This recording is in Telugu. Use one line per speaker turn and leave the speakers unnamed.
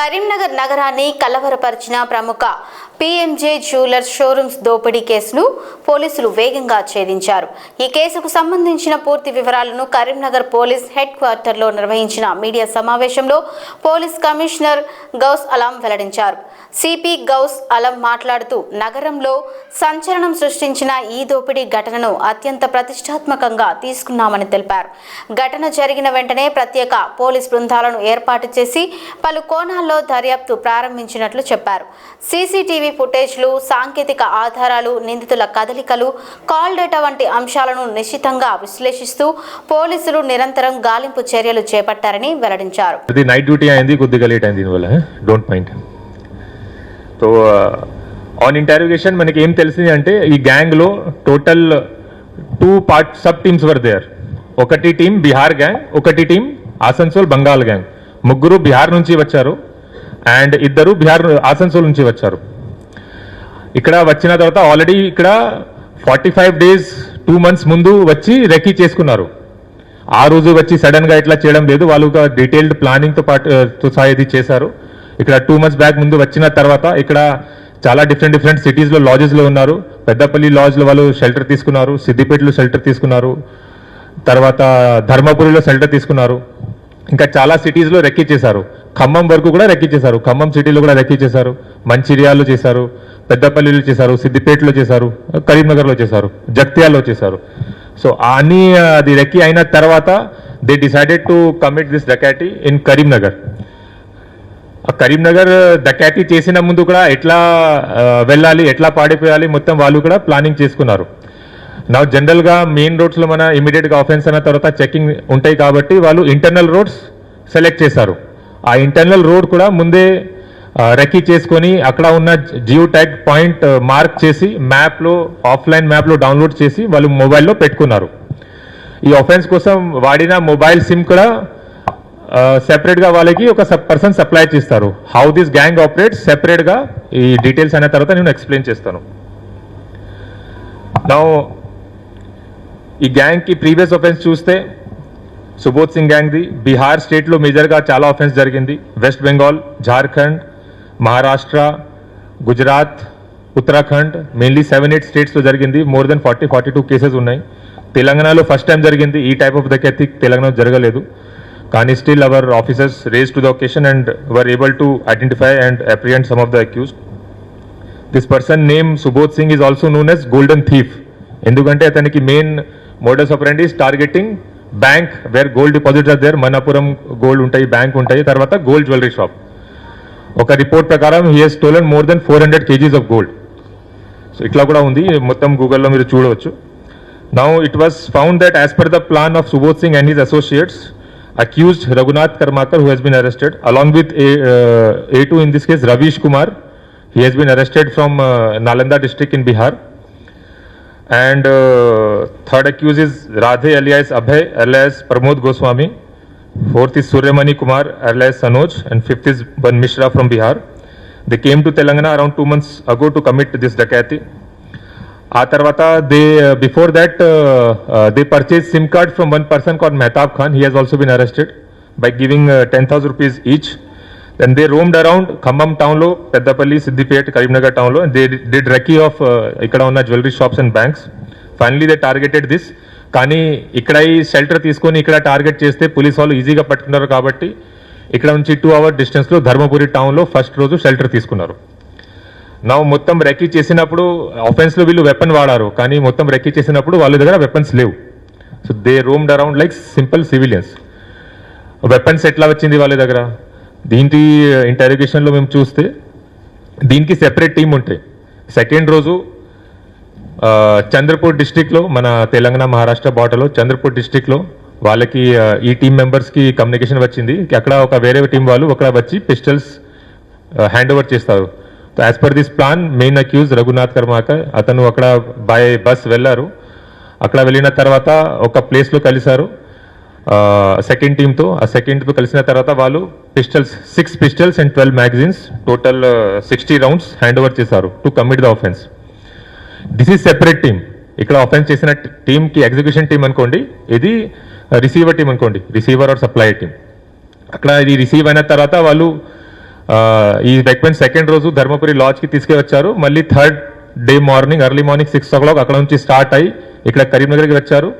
కరీంనగర్ నగరాన్ని కలవరపరిచిన ప్రముఖ పీఎంజే జ్యువెలర్స్ షోరూమ్స్ దోపిడీ కేసును పోలీసులు వేగంగా ఛేదించారు. ఈ కేసుకు సంబంధించిన పూర్తి వివరాలను కరీంనగర్ పోలీస్ హెడ్ క్వార్టర్లో నిర్వహించిన మీడియా సమావేశంలో పోలీస్ కమిషనర్ గౌస్ అలం వెల్లడించారు. సిపి గౌస్ అలం మాట్లాడుతూ నగరంలో సంచలనం సృష్టించిన ఈ దోపిడీ ఘటనను అత్యంత ప్రతిష్టాత్మకంగా తీసుకున్నామని తెలిపారు. ఘటన జరిగిన వెంటనే ప్రత్యేక పోలీస్ బృందాలను ఏర్పాటు చేసి పలు కోణాల్లో దర్యాప్తు ప్రారంభించినట్లు చెప్పారు. సీసీటీవీ ఫుటేజ్లు, సాంకేతిక ఆధారాలు, నిందితుల కదలికలు, కాల్ డేటా వంటి అంశాలను నిశితంగా విశ్లేషిస్తూ పోలీసులు నిరంతరం గాలింపు చర్యలు చేపట్టారని వెల్లడించారు.
నైట్ డ్యూటీ అయింది, కొద్దిగా లేట్ అయింది, దీనివల్ల don't mind. So on interrogation మనకి ఏం తెలిసింది అంటే ఈ గ్యాంగ్లో total 2 sub teams were there. ఒకటి టీం బీహార్ గ్యాంగ్, ఒకటి టీం ఆసన్సోల్ బంగాల్ గ్యాంగ్. ముగ్గురు బీహార్ నుంచి వచ్చారు అండ్ ఇద్దరు ఆసన్సోల్ నుంచి వచ్చారు. ఇక్కడ వచ్చిన తర్వాత ఆల్రెడీ ఇక్కడ 45 days 2 months ముందు వచ్చి రెక్కీ చేసుకున్నారు. ఆ రోజు వచ్చి సడన్గా ఇట్లా చేయడం లేదు, వాళ్ళు ఒక డీటెయిల్డ్ ప్లానింగ్తో పాటు ఇది చేశారు. ఇక్కడ 2 months బ్యాక్ ముందు వచ్చిన తర్వాత ఇక్కడ చాలా డిఫరెంట్ సిటీస్లో లాడ్జెస్లో ఉన్నారు. పెద్దపల్లి లాడ్జ్లో వాళ్ళు షెల్టర్ తీసుకున్నారు, సిద్దిపేటలో షెల్టర్ తీసుకున్నారు, తర్వాత ధర్మపురిలో షెల్టర్ తీసుకున్నారు. ఇంకా చాలా సిటీస్లో రెక్కీ చేశారు. ఖమ్మం వరకు కూడా రెక్కీ చేశారు, ఖమ్మం సిటీలో కూడా రెక్కీ చేశారు, మంచిర్యాలలో చేశారు, పెద్దపల్లిలో చేశారు, సిద్దిపేటలో చేశారు, కరీంనగర్లో చేశారు, జగిత్యాలలో చేశారు. సో అన్ని అది రెక్కీ అయిన తర్వాత they decided to commit this dacoity in Karimnagar. Karimnagar dacoity చేసిన ముందు కూడా ఎట్లా వెళ్ళాలి, ఎట్లా పాడిపోయాలి మొత్తం వాళ్ళు కూడా ప్లానింగ్ చేసుకున్నారు. నా జనరల్గా మెయిన్ రోడ్స్లో మన ఇమీడియట్గా ఆఫెన్స్ అయిన తర్వాత చెకింగ్ ఉంటాయి కాబట్టి వాళ్ళు ఇంటర్నల్ రోడ్స్ సెలెక్ట్ చేశారు. ఆ ఇంటర్నల్ రోడ్ కూడా ముందే రెక్కీ చేసుకొని అక్కడ ఉన్న జియో ట్యాగ్ పాయింట్ మార్క్ చేసి మ్యాప్లో, ఆఫ్లైన్ మ్యాప్లో డౌన్లోడ్ చేసి వాళ్ళు మొబైల్లో పెట్టుకున్నారు. ఈ ఆఫెన్స్ కోసం వాడిన మొబైల్ సిమ్ కూడా సెపరేట్గా వాళ్ళకి ఒక పర్సన్ సప్లై చేస్తారు. హౌ దిస్ గ్యాంగ్ ఆపరేట్స్ సెపరేట్గా ఈ డీటెయిల్స్ అయిన తర్వాత నేను ఎక్స్ప్లెయిన్ చేస్తాను. నా ఈ గ్యాంగ్కి ప్రీవియస్ ఆఫెన్స్ చూస్తే సుబోధ్ సింగ్ గ్యాంగ్ది బీహార్ స్టేట్లో మేజర్గా చాలా ఆఫెన్స్ జరిగింది. వెస్ట్ బెంగాల్, జార్ఖండ్, మహారాష్ట్ర, గుజరాత్, ఉత్తరాఖండ్ మెయిన్లీ 7-8 స్టేట్స్లో జరిగింది. మోర్ దెన్ 40-42 కేసెస్ ఉన్నాయి. తెలంగాణలో ఫస్ట్ టైం జరిగింది. ఈ టైప్ ఆఫ్ డకాతి తెలంగాణలో జరగలేదు. కానీ still our officers raise to the occasion and were able to identify and apprehend some of the accused. This person name Subodh Singh is also known as golden thief. ఎందుకంటే అతనికి main modus operandi is targeting bank where gold deposits are there. Manappuram gold ఉంటాయి, బ్యాంక్ ఉంటాయి, తర్వాత గోల్డ్ జ్యువెలరీ షాప్. ఒక రిపోర్ట్ ప్రకారం he has stolen more than 400 kgs of gold. So ఇట్లా కూడా ఉంది, మొత్తం గూగుల్లో మీరు చూడవచ్చు. Now it was found that as per the plan of Subodh Singh and his associates, accused Raghunath Karmakar, who has been arrested, along with A2 in this case Ravish Kumar. He has been arrested from Nalanda district in Bihar. And third accused is Radhe alias Abhay alias Pramod Goswami. Fourth is Suryamani Kumar alias Sanoj, and fifth is Ban Mishra from Bihar. They came to Telangana around 2 months ago to commit this dakati. ఆ తర్వాత before that they purchase sim card from one person called Mehtab Khan. He has also been arrested by giving 10,000 rupees each. Then they roamed around Khammam టౌన్లో, పెద్దపల్లి, సిద్దిపేట, కరీంనగర్ టౌన్లో. దే డిడ్ రెక్కీ ఆఫ్ ఇక్కడ ఉన్న jewellery shops and banks. Finally they targeted this. కానీ ఇక్కడ ఈ షెల్టర్ తీసుకొని ఇక్కడ టార్గెట్ చేస్తే పోలీస్ వాళ్ళు ఈజీగా పట్టుకున్నారు కాబట్టి ఇక్కడ నుంచి 2 hour డిస్టెన్స్లో ధర్మపురి టౌన్లో ఫస్ట్ రోజు షెల్టర్ తీసుకున్నారు. నా మొత్తం రెక్కీ చేసినప్పుడు ఆఫెన్స్లో వీళ్ళు వెపన్ వాడారు, కానీ మొత్తం రెక్కీ చేసినప్పుడు వాళ్ళ దగ్గర వెపన్స్ లేవు. So they roamed around like simple civilians. Weapons ఎట్లా వచ్చింది వాళ్ళ దగ్గర? దీంటి ఇంటరోగేషన్లో మేము చూస్తే దీనికి సెపరేట్ టీం ఉంటాయి. సెకండ్ రోజు చంద్రపూర్ డిస్ట్రిక్ట్లో, మన తెలంగాణ మహారాష్ట్ర బార్డర్లో చంద్రపూర్ డిస్ట్రిక్ట్లో వాళ్ళకి ఈ టీం మెంబర్స్కి కమ్యూనికేషన్ వచ్చింది. అక్కడ ఒక వేరే టీం వాళ్ళు అక్కడ వచ్చి పిస్టల్స్ హ్యాండ్ ఓవర్ చేస్తారు. As per this plan main accused Raghunath Karmakar, అతను అక్కడ బై బస్ వెళ్ళారు. అక్కడ వెళ్ళిన తర్వాత ఒక ప్లేస్లో కలిశారు సెకండ్ టీంతో. ఆ సెకండ్తో కలిసిన తర్వాత వాళ్ళు pistols 6 pistols and 12 magazines, total 60 rounds hand over చేశారు to commit the offence. This is separate team. ఇక్కడ ఆఫెన్స్ చేసిన టీంకి ఎగ్జిక్యూషన్ టీం అనుకోండి, ఇది రిసీవర్ టీం అనుకోండి, రిసీవర్ ఆర్ సప్లై టీం. అక్కడ ఇది రిసీవ్ అయిన తర్వాత వాళ్ళు ఈ వెపన్ సెకండ్ రోజు ధర్మపురి లాడ్జ్కి తీసుకువచ్చారు. మళ్ళీ third day morning early morning 6 o'clock అక్కడ నుంచి స్టార్ట్ అయ్యి ఇక్కడ కరీంనగర్కి వచ్చారు.